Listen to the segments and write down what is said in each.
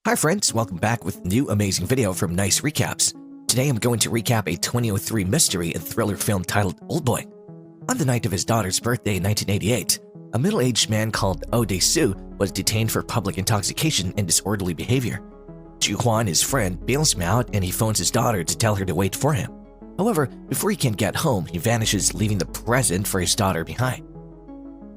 Hi friends, welcome back with a new amazing video from Nice Recaps. Today I'm going to recap a 2003 mystery and thriller film titled Oldboy. On the night of his daughter's birthday in 1988, a middle-aged man called Dae-Su was detained for public intoxication and disorderly behavior. Ju-Hwan, his friend, bails him out and he phones his daughter to tell her to wait for him. However, before he can get home, he vanishes, leaving the present for his daughter behind.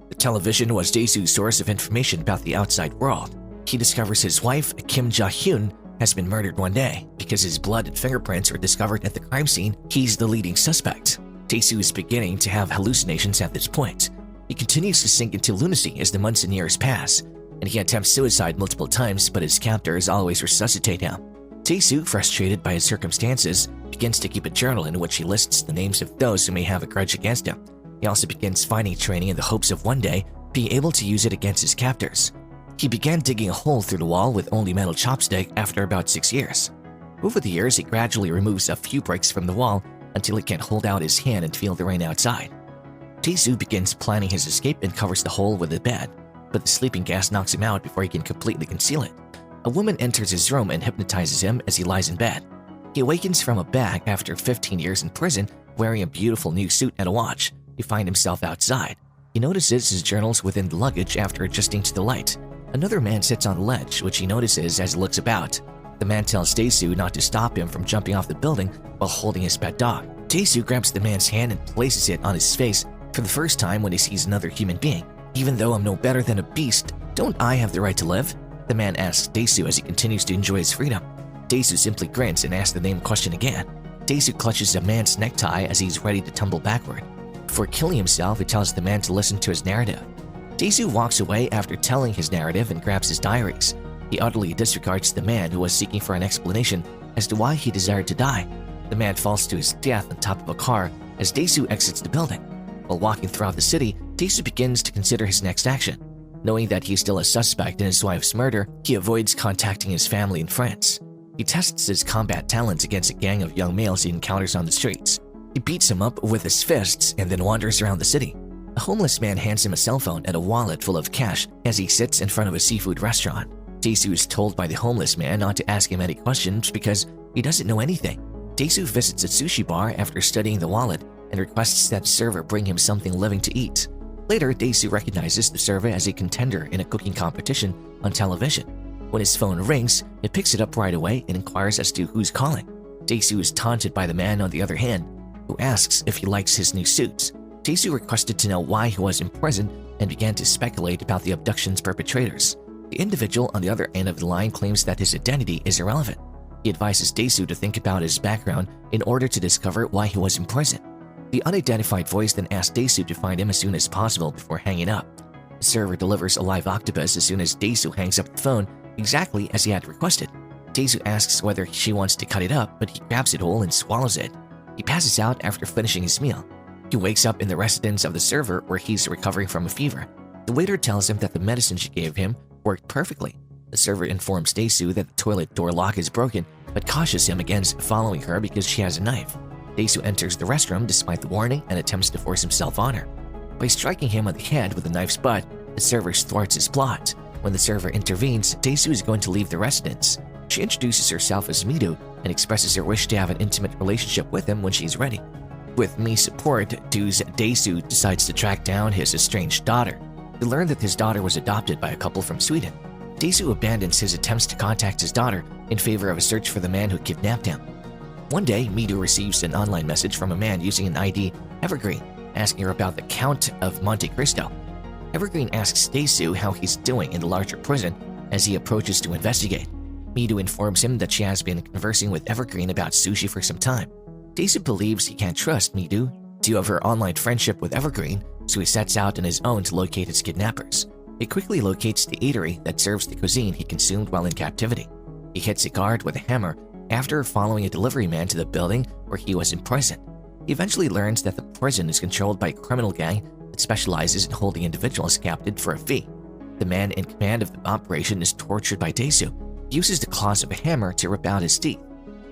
The television was Dae-Su's source of information about the outside world. He discovers his wife, Kim Ja-hyun, has been murdered one day. Because his blood and fingerprints were discovered at the crime scene, he's the leading suspect. Dae-Su is beginning to have hallucinations at this point. He continues to sink into lunacy as the months and years pass, and he attempts suicide multiple times, but his captors always resuscitate him. Dae-Su, frustrated by his circumstances, begins to keep a journal in which he lists the names of those who may have a grudge against him. He also begins fighting training in the hopes of one day being able to use it against his captors. He began digging a hole through the wall with only metal chopstick after about 6 years. Over the years, he gradually removes a few bricks from the wall until he can hold out his hand and feel the rain outside. Dae-Su begins planning his escape and covers the hole with a bed, but the sleeping gas knocks him out before he can completely conceal it. A woman enters his room and hypnotizes him as he lies in bed. He awakens from a bag after 15 years in prison, wearing a beautiful new suit and a watch. He finds himself outside. He notices his journals within the luggage after adjusting to the light. Another man sits on the ledge, which he notices as he looks about. The man tells Dae-Su not to stop him from jumping off the building while holding his pet dog. Dae-Su grabs the man's hand and places it on his face for the first time when he sees another human being. "Even though I'm no better than a beast, don't I have the right to live?" the man asks Dae-Su as he continues to enjoy his freedom. Dae-Su simply grins and asks the name question again. Dae-Su clutches a man's necktie as he's ready to tumble backward. Before killing himself, he tells the man to listen to his narrative. Dae-Su walks away after telling his narrative and grabs his diaries. He utterly disregards the man who was seeking for an explanation as to why he desired to die. The man falls to his death on top of a car as Dae-Su exits the building. While walking throughout the city, Dae-Su begins to consider his next action. Knowing that he's still a suspect in his wife's murder, he avoids contacting his family and friends. He tests his combat talents against a gang of young males he encounters on the streets. He beats them up with his fists and then wanders around the city. A homeless man hands him a cell phone and a wallet full of cash as he sits in front of a seafood restaurant. Dae-Su is told by the homeless man not to ask him any questions because he doesn't know anything. Dae-Su visits a sushi bar after studying the wallet and requests that the server bring him something living to eat. Later, Dae-Su recognizes the server as a contender in a cooking competition on television. When his phone rings, he picks it up right away and inquires as to who's calling. Dae-Su is taunted by the man on the other hand, who asks if he likes his new suits. Dae-Su requested to know why he was in prison and began to speculate about the abduction's perpetrators. The individual on the other end of the line claims that his identity is irrelevant. He advises Dae-Su to think about his background in order to discover why he was in prison. The unidentified voice then asks Dae-Su to find him as soon as possible before hanging up. The server delivers a live octopus as soon as Dae-Su hangs up the phone, exactly as he had requested. Dae-Su asks whether she wants to cut it up, but he grabs it whole and swallows it. He passes out after finishing his meal. He wakes up in the residence of the server where he's recovering from a fever. The waiter tells him that the medicine she gave him worked perfectly. The server informs Dae-Su that the toilet door lock is broken, but cautions him against following her because she has a knife. Dae-Su enters the restroom despite the warning and attempts to force himself on her. By striking him on the head with a knife's butt, the server thwarts his plot. When the server intervenes, Dae-Su is going to leave the residence. She introduces herself as Mido and expresses her wish to have an intimate relationship with him when she's ready. With Mi's support, Dae-Su decides to track down his estranged daughter. We learn that his daughter was adopted by a couple from Sweden. Dae-Su abandons his attempts to contact his daughter in favor of a search for the man who kidnapped him. One day, Mido receives an online message from a man using an ID, Evergreen, asking her about the Count of Monte Cristo. Evergreen asks Dae-Su how he's doing in the larger prison as he approaches to investigate. Mido informs him that she has been conversing with Evergreen about sushi for some time. Dae-Su believes he can't trust Mido due of her online friendship with Evergreen, so he sets out on his own to locate his kidnappers. He quickly locates the eatery that serves the cuisine he consumed while in captivity. He hits a guard with a hammer after following a delivery man to the building where he was imprisoned. He eventually learns that the prison is controlled by a criminal gang that specializes in holding individuals captive for a fee. The man in command of the operation is tortured by Dae-Su. He uses the claws of a hammer to rip out his teeth.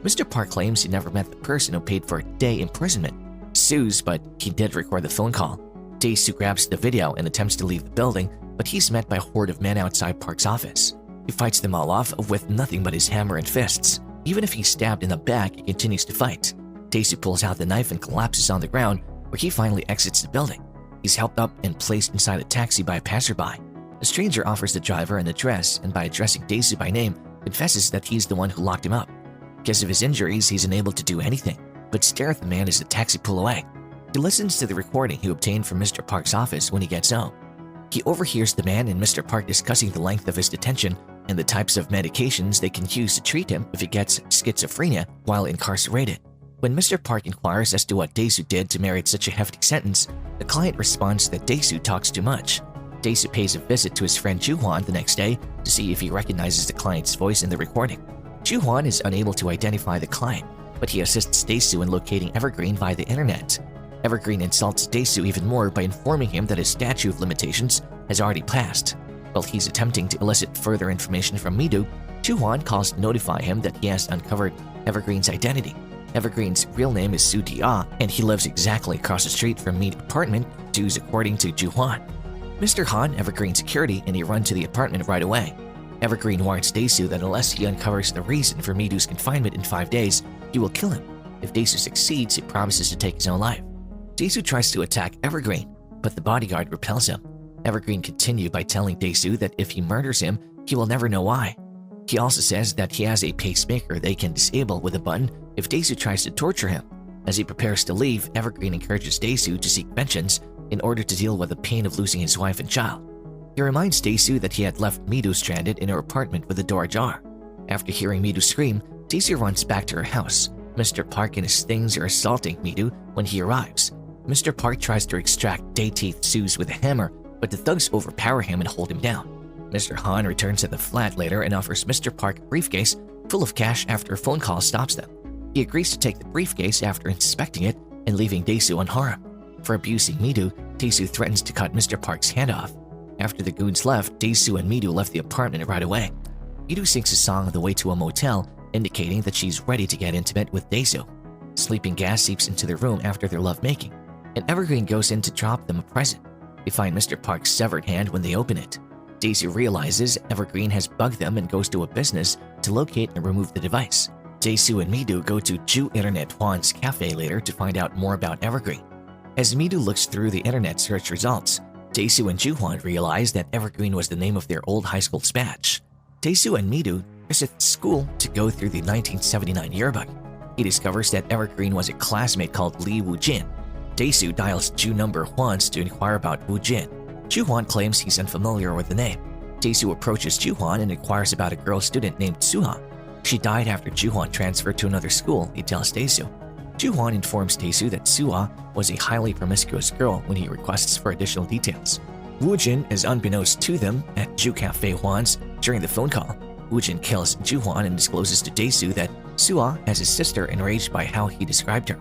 Mr. Park claims he never met the person who paid for a day imprisonment. Sues, but he did record the phone call. Dae-Su grabs the video and attempts to leave the building, but he's met by a horde of men outside Park's office. He fights them all off with nothing but his hammer and fists. Even if he's stabbed in the back, he continues to fight. Dae-Su pulls out the knife and collapses on the ground, where he finally exits the building. He's helped up and placed inside a taxi by a passerby. A stranger offers the driver an address, and by addressing Dae-Su by name, confesses that he's the one who locked him up. Because of his injuries, he's unable to do anything but stare at the man as the taxi pulls away. He listens to the recording he obtained from Mr. Park's office when he gets home. He overhears the man and Mr. Park discussing the length of his detention and the types of medications they can use to treat him if he gets schizophrenia while incarcerated. When Mr. Park inquires as to what Dae-Su did to merit such a hefty sentence, the client responds that Dae-Su talks too much. Dae-Su pays a visit to his friend Ju-hwan the next day to see if he recognizes the client's voice in the recording. Ju-hwan is unable to identify the client, but he assists Dae-Su in locating Evergreen via the internet. Evergreen insults Dae-Su even more by informing him that his statute of limitations has already passed. While he's attempting to elicit further information from Mi-do, Ju-hwan calls to notify him that he has uncovered Evergreen's identity. Evergreen's real name is Soo Dee-ah, and he lives exactly across the street from Mi-do's apartment, according to Ju-hwan. Mr. Han, Evergreen's security, and he run to the apartment right away. Evergreen warns Dae-Su that unless he uncovers the reason for Mi-do's confinement in 5 days, he will kill him. If Dae-Su succeeds, he promises to take his own life. Dae-Su tries to attack Evergreen, but the bodyguard repels him. Evergreen continues by telling Dae-Su that if he murders him, he will never know why. He also says that he has a pacemaker they can disable with a button if Dae-Su tries to torture him. As he prepares to leave, Evergreen encourages Dae-Su to seek vengeance in order to deal with the pain of losing his wife and child. He reminds Dae-Su that he had left Mi-do stranded in her apartment with the door ajar. After hearing Mi-do scream, Dae-Su runs back to her house. Mr. Park and his things are assaulting Mi-do when he arrives. Mr. Park tries to extract Dae-Su's with a hammer, but the thugs overpower him and hold him down. Mr. Han returns to the flat later and offers Mr. Park a briefcase full of cash after a phone call stops them. He agrees to take the briefcase after inspecting it and leaving Dae-Su unharmed. For abusing Mi-do, Dae-Su threatens to cut Mr. Park's hand off. After the goons left, Dae-Su and Mi-do left the apartment right away. Mi-do sings a song on the way to a motel, indicating that she's ready to get intimate with Dae-Su. Sleeping gas seeps into their room after their lovemaking, and Evergreen goes in to drop them a present. They find Mr. Park's severed hand when they open it. Dae-Su realizes Evergreen has bugged them and goes to a business to locate and remove the device. Dae-Su and Mi-do go to Ju Internet Hwan's cafe later to find out more about Evergreen. As Mi-do looks through the internet search results, Dae-Su and Ju-hwan realize that Evergreen was the name of their old high school batch. Dae-Su and Mi-do visit school to go through the 1979 yearbook. He discovers that Evergreen was a classmate called Lee Woo-jin. Dae-Su dials Ju number once to inquire about Woo-jin. Ju-hwan claims he's unfamiliar with the name. Dae-Su approaches Ju-hwan and inquires about a girl student named Suha. She died after Ju-hwan transferred to another school, he tells Dae-Su. Ju-hwan informs Dae-Su that Suha was a highly promiscuous girl when he requests for additional details. Woo-jin is unbeknownst to them at Ju Cafe Hwan's during the phone call. Woo-jin kills Ju-hwan and discloses to Dae-Su that Suha has a sister enraged by how he described her.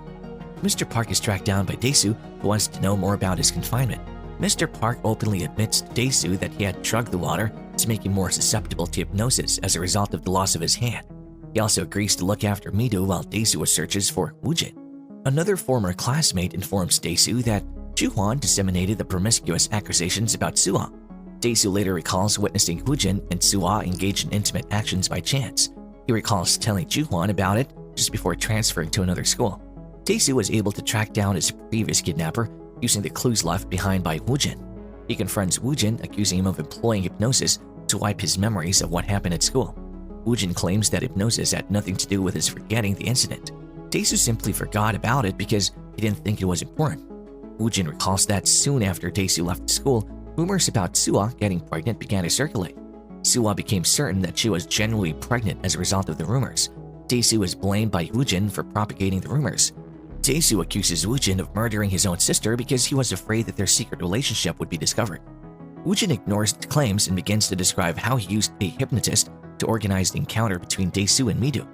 Mr. Park is tracked down by Dae-Su, who wants to know more about his confinement. Mr. Park openly admits to Dae-Su that he had drugged the water to make him more susceptible to hypnosis as a result of the loss of his hand. He also agrees to look after Mi-do while Dae-Su searches for Woo-jin. Another former classmate informs Dae-Su that Ju-hwan disseminated the promiscuous accusations about Suha. Dae-Su later recalls witnessing Woo-jin and Suha engage in intimate actions by chance. He recalls telling Ju-hwan about it just before transferring to another school. Dae-Su was able to track down his previous kidnapper using the clues left behind by Woo-jin. He confronts Woo-jin, accusing him of employing hypnosis to wipe his memories of what happened at school. Woo-jin claims that hypnosis had nothing to do with his forgetting the incident. Dae-Su simply forgot about it because he didn't think it was important. Woo-jin recalls that soon after Dae-Su left school, rumors about Suha getting pregnant began to circulate. Suha became certain that she was genuinely pregnant as a result of the rumors. Dae-Su was blamed by Woo-jin for propagating the rumors. Dae-Su accuses Woo-jin of murdering his own sister because he was afraid that their secret relationship would be discovered. Woo-jin ignores the claims and begins to describe how he used a hypnotist to organize the encounter between Dae-Su and Mi-do.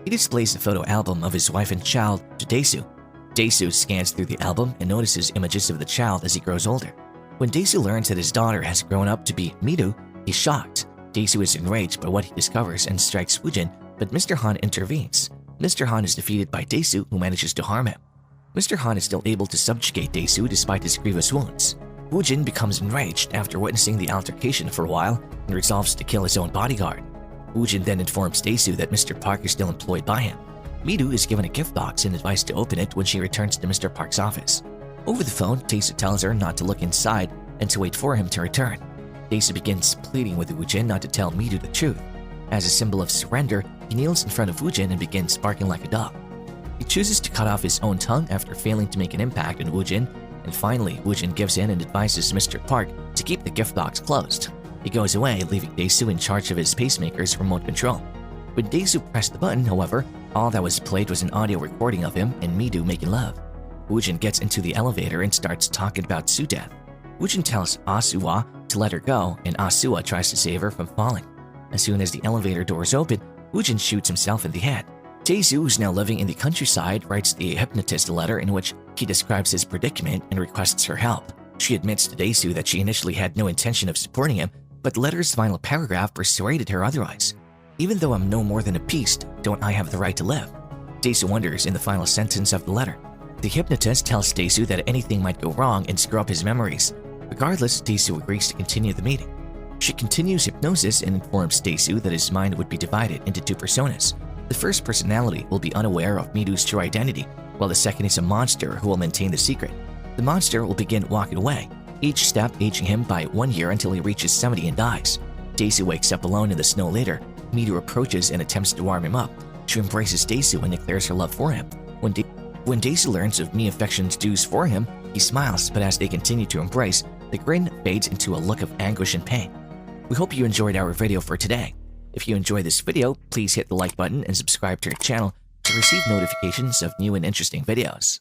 He displays a photo album of his wife and child to Dae-Su. Dae-Su scans through the album and notices images of the child as he grows older. When Dae-Su learns that his daughter has grown up to be Mi-do, he's shocked. Dae-Su is enraged by what he discovers and strikes Woo-jin, but Mr. Han intervenes. Mr. Han is defeated by Dae-Su, who manages to harm him. Mr. Han is still able to subjugate Dae-Su despite his grievous wounds. Woojin becomes enraged after witnessing the altercation for a while and resolves to kill his own bodyguard. Woojin then informs Dae-Su that Mr. Park is still employed by him. Midu is given a gift box and advised to open it when she returns to Mr. Park's office. Over the phone, Dae-Su tells her not to look inside and to wait for him to return. Dae-Su begins pleading with Woojin not to tell Midu the truth. As a symbol of surrender, he kneels in front of Woojin and begins barking like a dog. He chooses to cut off his own tongue after failing to make an impact on Woojin, and finally, Woojin gives in and advises Mr. Park to keep the gift box closed. He goes away, leaving Dae-Su in charge of his pacemaker's remote control. When Dae-Su pressed the button, however, all that was played was an audio recording of him and Midu making love. Woojin gets into the elevator and starts talking about Su's death. Woojin tells Asuwa to let her go, and Asuwa tries to save her from falling. As soon as the elevator doors open, Woojin shoots himself in the head. Dae-Su, who's now living in the countryside, writes the hypnotist a letter in which he describes his predicament and requests her help. She admits to Dae-Su that she initially had no intention of supporting him, but the letter's final paragraph persuaded her otherwise. Even though I'm no more than a beast, don't I have the right to live? Dae-Su wonders in the final sentence of the letter. The hypnotist tells Dae-Su that anything might go wrong and screw up his memories. Regardless, Dae-Su agrees to continue the meeting. She continues hypnosis and informs Dae-Su that his mind would be divided into two personas. The first personality will be unaware of Midu's true identity, while the second is a monster who will maintain the secret. The monster will begin walking away, each step aging him by 1 year until he reaches 70 and dies. Dae-Su wakes up alone in the snow later. Midu approaches and attempts to warm him up. She embraces Dae-Su and declares her love for him. When Dae-Su learns of Mii affection's dues for him, he smiles, but as they continue to embrace, the grin fades into a look of anguish and pain. We hope you enjoyed our video for today. If you enjoyed this video, please hit the like button and subscribe to our channel to receive notifications of new and interesting videos.